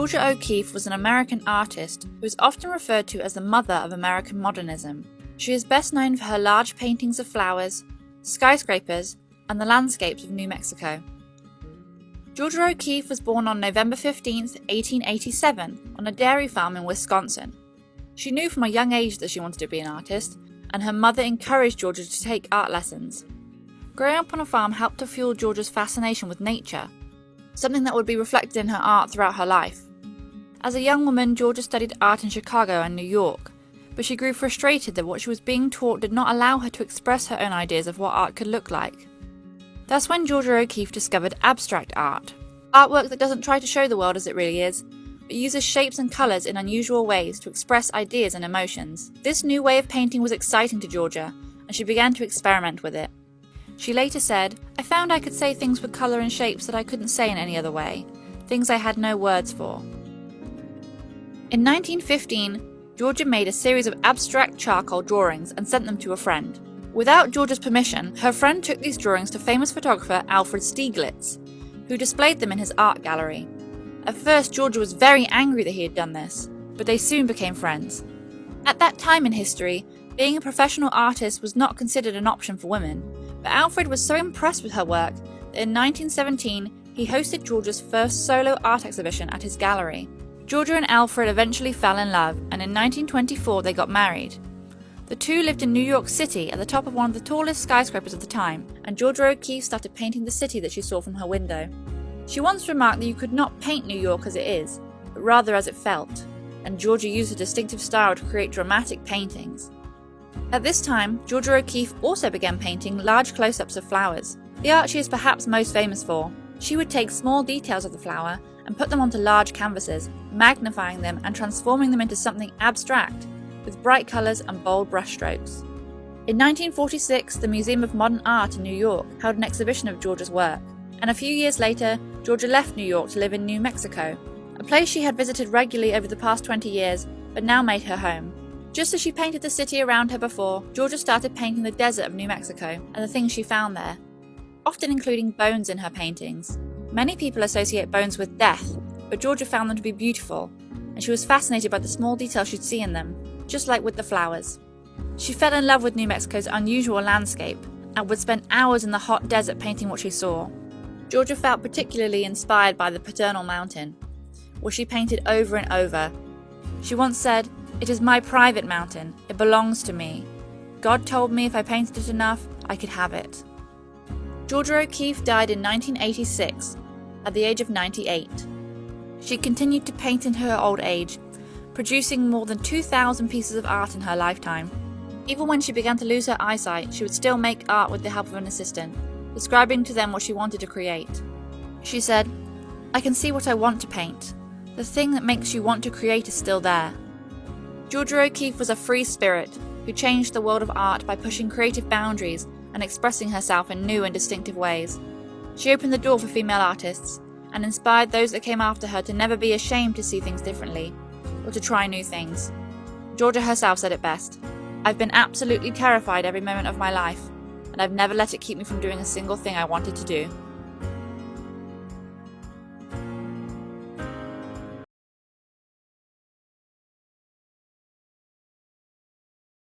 Georgia O'Keeffe was an American artist who is often referred to as the mother of American modernism. She is best known for her large paintings of flowers, skyscrapers, and the landscapes of New Mexico. Georgia O'Keeffe was born on November 15, 1887, on a dairy farm in Wisconsin. She knew from a young age that she wanted to be an artist, and her mother encouraged Georgia to take art lessons. Growing up on a farm helped to fuel Georgia's fascination with nature, something that would be reflected in her art throughout her life. As a young woman, Georgia studied art in Chicago and New York, but she grew frustrated that what she was being taught did not allow her to express her own ideas of what art could look like. That's when Georgia O'Keeffe discovered abstract art, artwork that doesn't try to show the world as it really is, but uses shapes and colours in unusual ways to express ideas and emotions. This new way of painting was exciting to Georgia, and she began to experiment with it. She later said, "I found I could say things with colour and shapes that I couldn't say in any other way, things I had no words for." In 1915, Georgia made a series of abstract charcoal drawings and sent them to a friend. Without Georgia's permission, her friend took these drawings to famous photographer Alfred Stieglitz, who displayed them in his art gallery. At first, Georgia was very angry that he had done this, but they soon became friends. At that time in history, being a professional artist was not considered an option for women, but Alfred was so impressed with her work that in 1917 he hosted Georgia's first solo art exhibition at his gallery. Georgia and Alfred eventually fell in love, and in 1924 they got married. The two lived in New York City at the top of one of the tallest skyscrapers of the time, and Georgia O'Keeffe started painting the city that she saw from her window. She once remarked that you could not paint New York as it is, but rather as it felt, and Georgia used her distinctive style to create dramatic paintings. At this time, Georgia O'Keeffe also began painting large close-ups of flowers, the art she is perhaps most famous for. She would take small details of the flower and put them onto large canvases, magnifying them and transforming them into something abstract, with bright colours and bold brushstrokes. In 1946, the Museum of Modern Art in New York held an exhibition of Georgia's work, and a few years later, Georgia left New York to live in New Mexico, a place she had visited regularly over the past 20 years, but now made her home. Just as she painted the city around her before, Georgia started painting the desert of New Mexico and the things she found there, often including bones in her paintings. Many people associate bones with death, but Georgia found them to be beautiful, and she was fascinated by the small details she'd see in them, just like with the flowers. She fell in love with New Mexico's unusual landscape, and would spend hours in the hot desert painting what she saw. Georgia felt particularly inspired by the Paternal Mountain, which she painted over and over. She once said, "It is my private mountain, it belongs to me. God told me if I painted it enough, I could have it." Georgia O'Keeffe died in 1986, at the age of 98. She continued to paint into her old age, producing more than 2,000 pieces of art in her lifetime. Even when she began to lose her eyesight, she would still make art with the help of an assistant, describing to them what she wanted to create. She said, "I can see what I want to paint. The thing that makes you want to create is still there." Georgia O'Keeffe was a free spirit who changed the world of art by pushing creative boundaries and expressing herself in new and distinctive ways. She opened the door for female artists and inspired those that came after her to never be ashamed to see things differently or to try new things. Georgia herself said it best, "I've been absolutely terrified every moment of my life, and I've never let it keep me from doing a single thing I wanted to do."